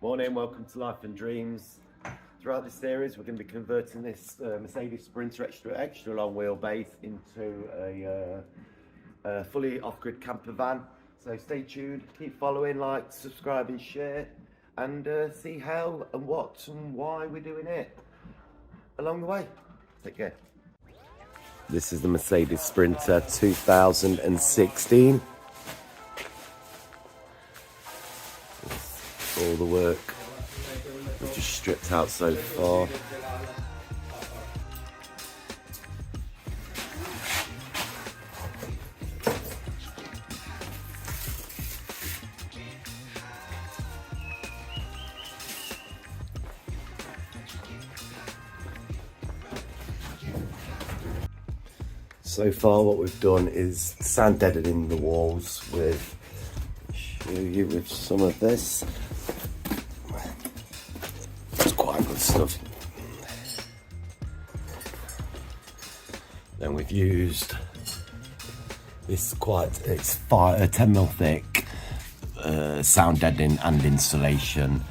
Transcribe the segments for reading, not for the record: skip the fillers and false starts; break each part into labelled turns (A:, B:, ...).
A: Morning, welcome to Life and Dreams. Throughout this series, we're going to be converting this Mercedes Sprinter extra long wheelbase into a fully off-grid camper van. So stay tuned, keep following, like, subscribe and share, and see how and what and why we're doing it along the way. Take care. This is the Mercedes Sprinter 2016. All the work we've just stripped out so far. So far what we've done is sand deadening the walls with, show you with some of this. It's quite good stuff. Then we've used this it's 10mm thick sound deadening and insulation.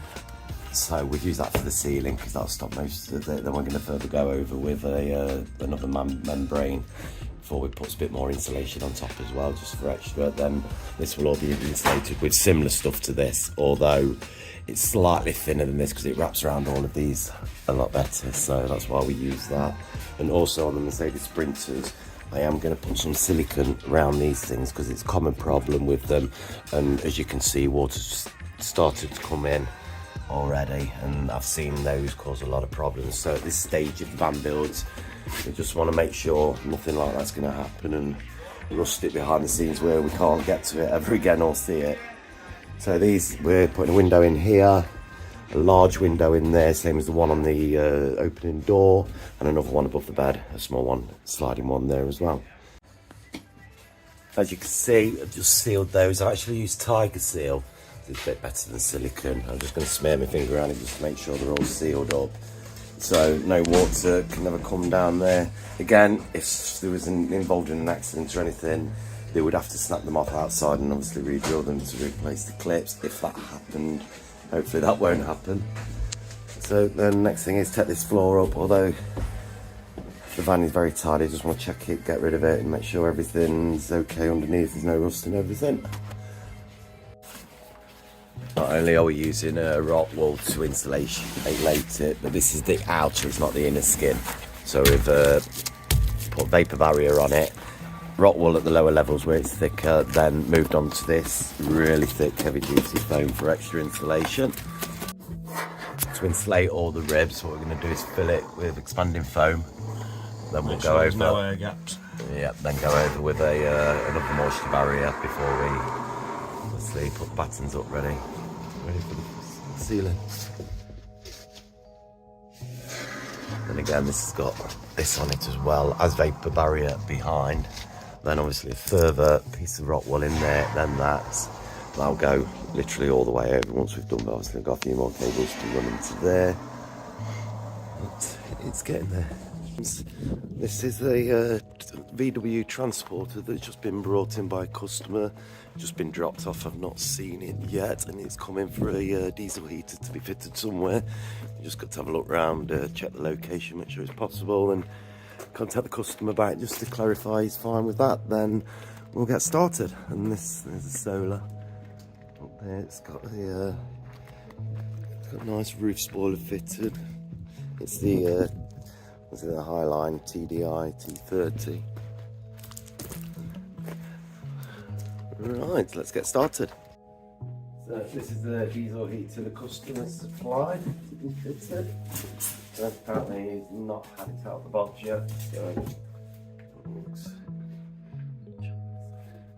A: So we've used that for the ceiling because that'll stop most of it. Then we're going to further go over with another membrane before we put a bit more insulation on top as well, just for extra. Then this will all be insulated with similar stuff to this, although it's slightly thinner than this because it wraps around all of these a lot better. So that's why we use that. And also on the Mercedes Sprinters, I am going to put some silicone around these things because it's a common problem with them. And as you can see, water's started to come in already, and I've seen those cause a lot of problems. So at this stage of van builds, we just want to make sure nothing like that's going to happen and rust it behind the scenes where we can't get to it ever again or see it. So these, we're putting a window in here, a large window in there, same as the one on the opening door, and another one above the bed, a small one, sliding one there as well. As you can see, I've just sealed those. I've actually used Tiger Seal. It's a bit better than silicone. I'm just going to smear my finger around it just to make sure they're all sealed up, so no water can ever come down there. Again, if there was involved in an accident or anything, they would have to snap them off outside and obviously re-drill them to replace the clips if that happened. Hopefully that won't happen. So then the next thing is take this floor up. Although the van is very tidy, I just want to check it, get rid of it and make sure everything's okay underneath, there's no rust and everything. Not only are we using a rock wool to insulate it, but this is the outer, it's not the inner skin. So we've put vapor barrier on it, rock wool at the lower levels where it's thicker, then moved on to this really thick heavy duty foam for extra insulation. To insulate all the ribs, what we're going to do is fill it with expanding foam. Then we'll go over.
B: No air gaps.
A: Yeah, then go over with another moisture barrier before we obviously put the battens up ready for the ceiling. And again, this has got this on it as well as vapor barrier behind. Then obviously a further piece of rock wool in there, then that'll go literally all the way over once we've done that. Obviously I've got a few more cables to run into there. But it's getting there. This is a VW transporter that's just been brought in by a customer, just been dropped off. I've not seen it yet, and it's coming for a diesel heater to be fitted somewhere. You just got to have a look around, check the location, make sure it's possible, and contact the customer back just to clarify he's fine with that. Then we'll get started. And there's a solar up there. It's got a nice roof spoiler fitted. It's the Highline TDI T30. Right, let's get started. So this is the diesel heater the customer supplied to be fitted. So apparently he's not had it out of the box yet, so it looks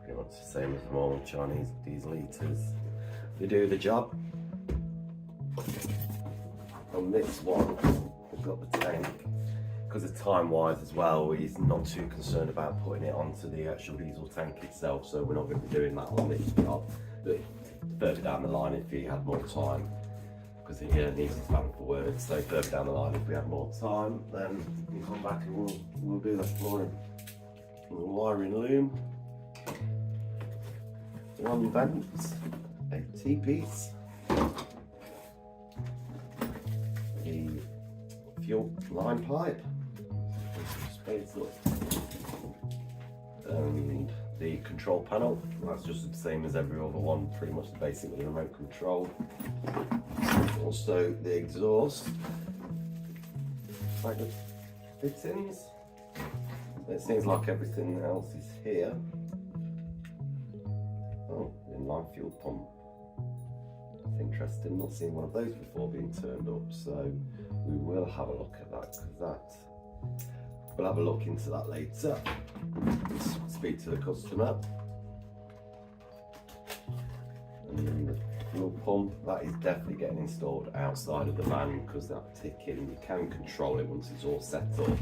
A: pretty much the same as normal Chinese diesel heaters. They do the job. On this one, we've got the tank. Because of time-wise as well, he's not too concerned about putting it onto the actual diesel tank itself, so we're not going to be doing that on this job. But further down the line, if he had more time, because he needs his van for work, so further down the line, if we have more time, then we'll come back and we'll do that for him. The wiring loom, one vent, a T-piece, the fuel line pipe, and the control panel. That's just the same as every other one, pretty much basically remote control. Also the exhaust, like the fittings. It seems like everything else is here. Oh, inline fuel pump. That's interesting, not seen one of those before being turned up, so we will have a look at that, because we'll have a look into that later. Let's speak to the customer. And then the fuel pump, that is definitely getting installed outside of the van, because that ticking, you can control it once it's all set up,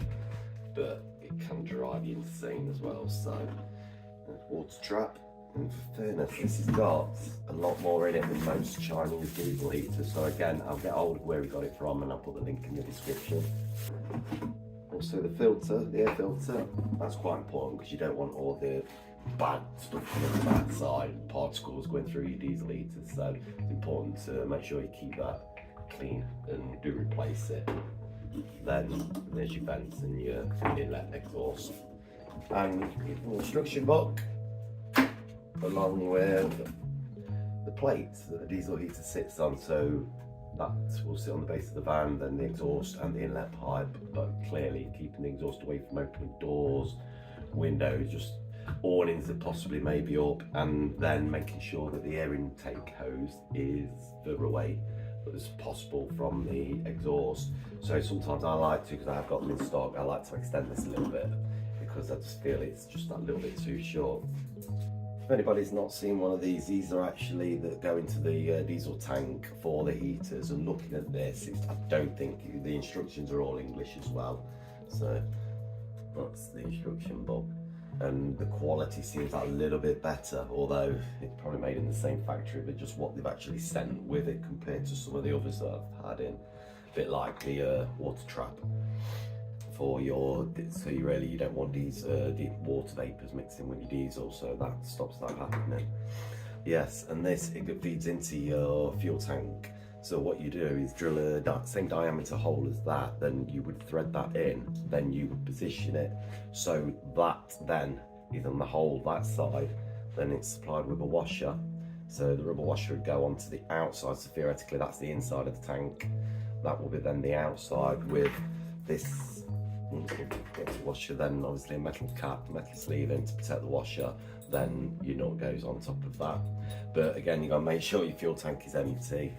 A: but it can drive you insane as well. So, water trap. And for fairness, this has got a lot more in it than most Chinese diesel heaters. So again, I'll get hold of where we got it from and I'll put the link in the description. Also the filter, the air filter, that's quite important, because you don't want all the bad stuff coming on the bad side, particles going through your diesel heaters. So it's important to make sure you keep that clean and do replace it. Then there's your vents and your inlet exhaust. And your instruction book, along with the plate that the diesel heater sits on, so that will sit on the base of the van, then the exhaust and the inlet pipe, but clearly keeping the exhaust away from opening doors, windows, just awnings that possibly may be up, and then making sure that the air intake hose is further away as possible from the exhaust. So sometimes I like to, because I've got them in stock, I like to extend this a little bit, because I just feel it's just that little bit too short. If anybody's not seen one of these are actually that go into the diesel tank for the heaters, and looking at this, I don't think the instructions are all English as well. So that's the instruction book, and the quality seems a little bit better, although it's probably made in the same factory, but just what they've actually sent with it compared to some of the others that I've had in. A bit like the water trap for your, so you don't want these water vapors mixing with your diesel, so that stops that happening. Yes, and this, it feeds into your fuel tank. So what you do is drill a same diameter hole as that, then you would thread that in, then you would position it so that then is on the hole that side, then it's supplied with a washer. So the rubber washer would go onto the outside, so theoretically that's the inside of the tank. That will be then the outside with this washer, then obviously a metal cap, metal sleeve in to protect the washer, then your nut goes on top of that. But again, you got to make sure your fuel tank is empty.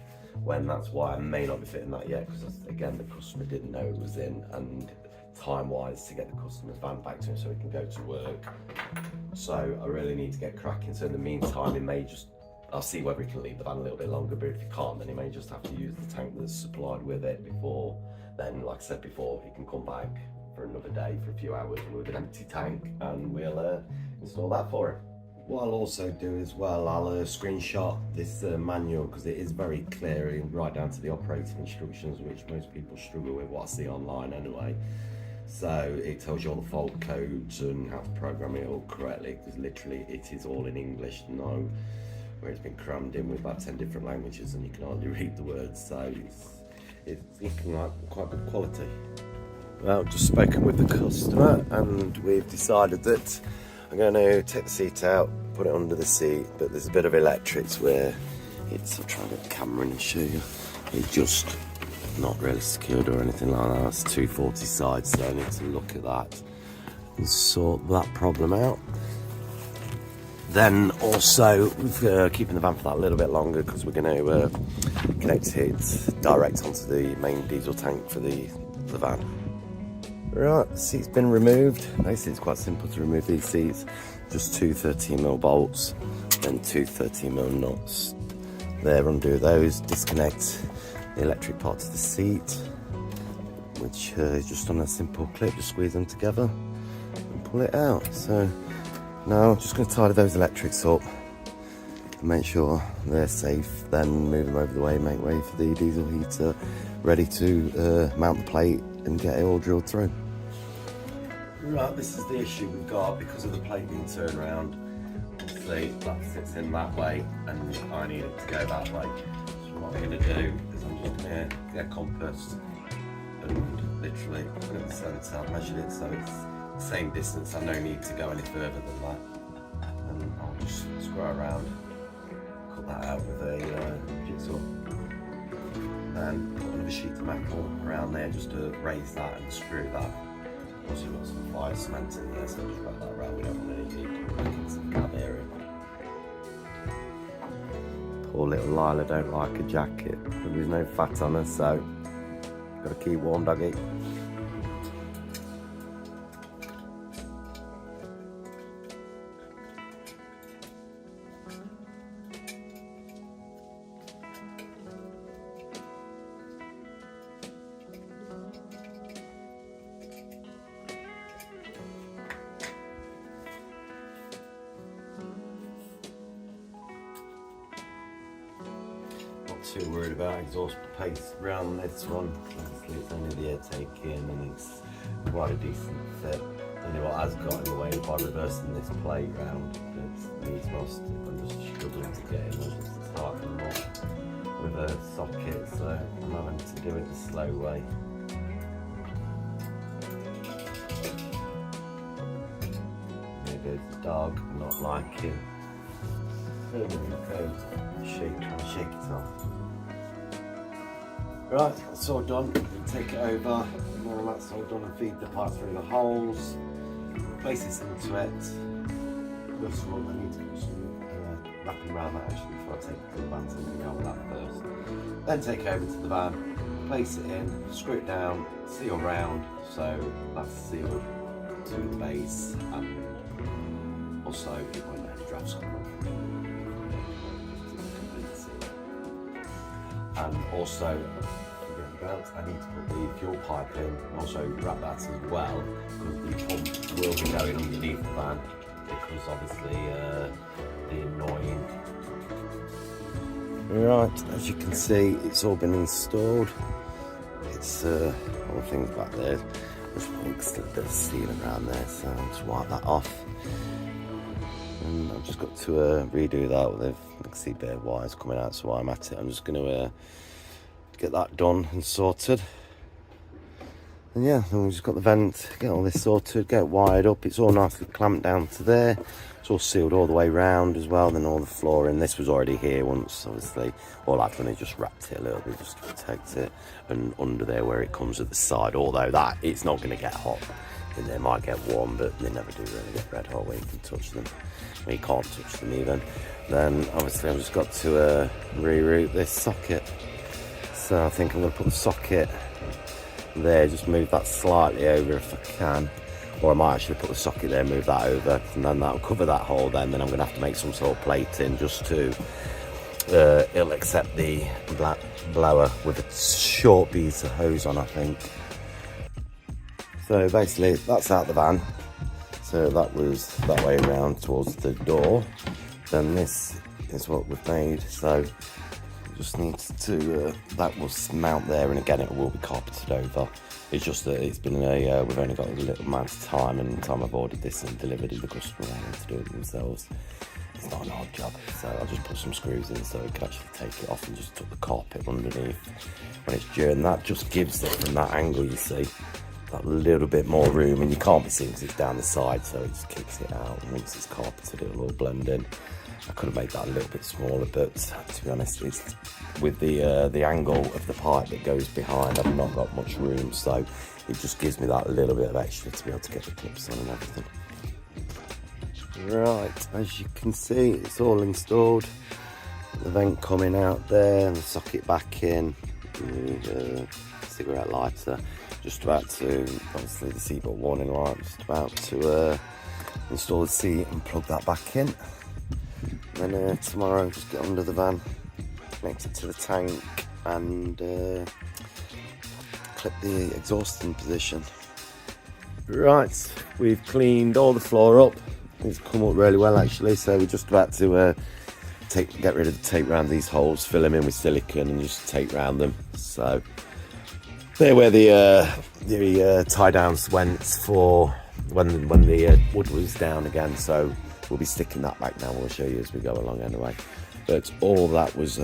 A: When that's why I may not be fitting that yet, because again the customer didn't know it was in, and time wise to get the customer's van back to him so he can go to work. So I really need to get cracking. So in the meantime, he may just, I'll see whether he can leave the van a little bit longer, but if he can't, then he may just have to use the tank that's supplied with it before. Then, like I said before, he can come back for another day for a few hours with an empty tank, and we'll install that for him. What I'll also do as well, I'll screenshot this manual, because it is very clear and right down to the operating instructions, which most people struggle with, what I see online anyway. So it tells you all the fault codes and how to program it all correctly, because literally it is all in English now, where it's been crammed in with about 10 different languages and you can hardly read the words, so it's looking like quite good quality. Well, just spoken with the customer, and we've decided that I'm going to take the seat out, put it under the seat, but there's a bit of electrics where it's, I'll try to get the camera in and show you, it's just not really secured or anything like that. It's 240 sides, so I need to look at that and sort that problem out. Then also, keeping the van for that a little bit longer, because we're going to connect it direct onto the main diesel tank for the van. Right, the seat's been removed. Basically it's quite simple to remove these seats. Just two 13mm bolts, then two 13mm nuts. There, undo those, disconnect the electric part of the seat, which is just on a simple clip, just squeeze them together and pull it out. So now I'm just going to tidy those electrics up, make sure they're safe, then move them over the way, make way for the diesel heater, ready to mount the plate and get it all drilled through. Right, this is the issue we've got because of the plate being turned around. obviously that sits in that way and I need it to go that way. So what I'm going to do is I'm just going to get a compass and literally put it in the centre. I've measured it so it's the same distance. I no need to go any further than that. And I'll just screw around, cut that out with a jigsaw. Then put another sheet of metal around there just to raise that and screw that. Also you've got some fire cement in there, so just wrap that around. We don't want any leak back into the cab area. Poor little Lila don't like a jacket, but there's no fat on her, so gotta keep warm, doggy. Too worried about exhaust paste around this one. Obviously it's only the air take in and it's quite a decent fit. Only what has got in the way by reversing this plate round, it needs must. I'm just struggling to get in. I'm just starting off with a socket, so I'm having to do it the slow way. There goes the dog, not liking. There we go. Shake it off. Right, that's all done. Take it over, and then that's all done, and feed the pipe through the holes. Place this into it. First of all, I need to put some wrapping around that actually before I take it to the van, so I'm going to go with that first. Then take it over to the van, place it in, screw it down, seal round, so that's sealed to the base, and also it won't let any drafts come off. And also, I need to put the fuel pipe in and also wrap that as well, because the pump will be going underneath the van, because obviously the annoying. Right, as you can see, it's all been installed. It's all the things back there. There's a bit of sealing around there, so I'll just wipe that off. And I've just got to redo that. You can see bare wires coming out, so while I'm at it, I'm just going to get that done and sorted. And yeah, then we've just got the vent, get all this sorted, get it wired up. It's all nicely clamped down to there. It's all sealed all the way round as well. Then all the flooring. This was already here once, obviously. All I've done is just wrapped it a little bit just to protect it. And under there where it comes at the side, although that it's not going to get hot. And they might get warm, but they never do really get red hot when you can touch them. Well, you can't touch them even. Then obviously I've just got to reroute this socket. So I think I'm going to put the socket there, just move that slightly over if I can. Or I might actually put the socket there, move that over, and then that'll cover that hole then. Then I'm going to have to make some sort of plating just to, it'll accept the blower with a short piece of hose on, I think. So basically that's out the van. So that was that way around towards the door. Then this is what we've made. So just needs to, that will mount there, and again it will be carpeted over. It's just that it's been we've only got a little amount of time, and the time I've ordered this and delivered it, the customer wanted to do it themselves. It's not an hard job, so I'll just put some screws in so we can actually take it off and just tuck the carpet underneath when it's due, and that just gives it, from that angle you see, that little bit more room, and you can't be seen because it's down the side, so it just kicks it out, and once it's carpeted it'll all blend in. I could have made that a little bit smaller, but to be honest, it's with the angle of the pipe that goes behind, I've not got much room, so it just gives me that little bit of extra to be able to get the clips on and everything. Right, as you can see, it's all installed. The vent coming out there, and the socket back in. Need a cigarette lighter. Just about to, obviously the seatbelt warning light, just about to install the seat and plug that back in. Then tomorrow just get under the van, connect it to the tank, and clip the exhaust in position. Right, we've cleaned all the floor up. It's come up really well actually, so we're just about to get rid of the tape around these holes, fill them in with silicone and just tape around them. So they're where the tie downs went for when the wood was down again, so We'll be sticking that back now. We'll show you as we go along anyway. But all that was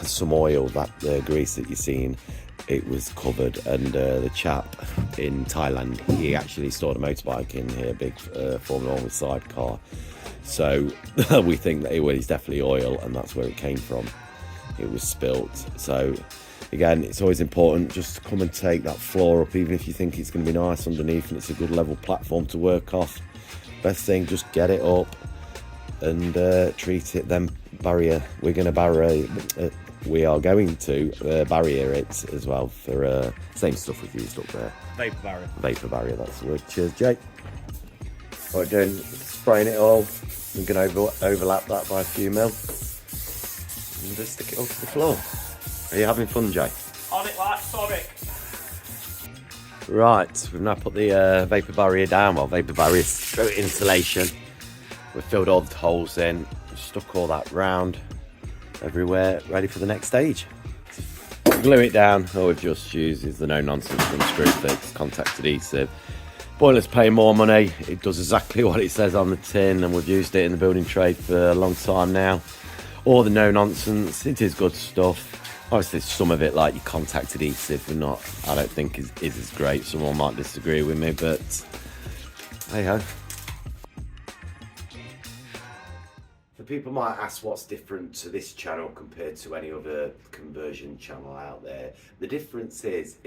A: some oil, that grease that you're seeing, it was covered. And the chap in Thailand, he actually stored a motorbike in here, big Formula 1 with sidecar. So we think that it was definitely oil, and that's where it came from. It was spilt. So again, it's always important just to come and take that floor up, even if you think it's going to be nice underneath and it's a good level platform to work off. Best thing, just get it up and treat it. Then barrier, we are going to barrier it as well for same stuff we've used up there.
B: Vapor barrier.
A: Vapor barrier, that's the word. Cheers, Jake. Right, doing spraying it all. We can overlap that by a few mil and just stick it onto the floor. Are you having fun, Jay?
B: On it like Sonic.
A: Right, we've now put the vapor barrier down. Well, vapor barrier through insulation. We've filled all the holes in, stuck all that round everywhere, ready for the next stage. Glue it down. All we've just used is the no nonsense from Screwfix contact adhesive. Boiler's paying more money. It does exactly what it says on the tin, and we've used it in the building trade for a long time now. All the no nonsense, it is good stuff. Obviously some of it, like your contact adhesive, I don't think is as great. Someone might disagree with me, but hey ho. So people might ask what's different to this channel compared to any other conversion channel out there. The difference is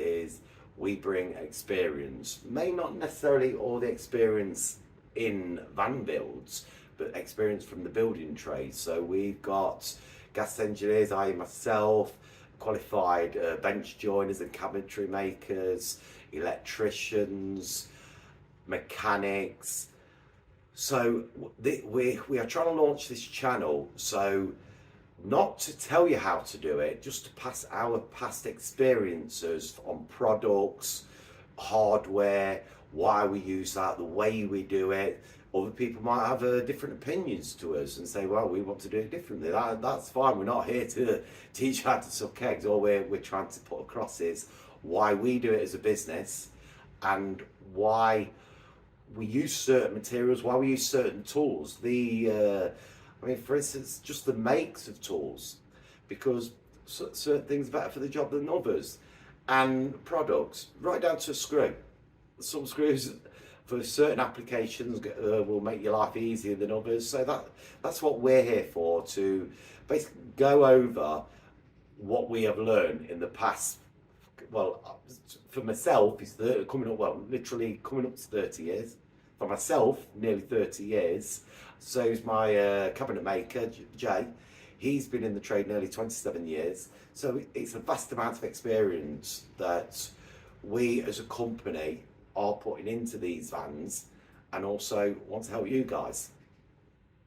A: we bring experience, may not necessarily all the experience in van builds, but experience from the building trade. So we've got gas engineers, myself, qualified bench joiners and cabinetry makers, electricians, mechanics. So we are trying to launch this channel, so not to tell you how to do it, just to pass our past experiences on products, hardware, why we use that, the way we do it. Other people might have different opinions to us and say, well, we want to do it differently. That's fine. We're not here to teach you how to suck eggs. All we're trying to put across is why we do it as a business and why we use certain materials, why we use certain tools. For instance, just the makes of tools, because certain things are better for the job than others. And products, right down to a screw. Some screws for certain applications will make your life easier than others. So that's what we're here for, to basically go over what we have learned in the past. Well, for myself, it's literally coming up to 30 years. For myself, nearly 30 years. So is my cabinet maker, Jay. He's been in the trade nearly 27 years. So it's a vast amount of experience that we as a company are putting into these vans, and also want to help you guys.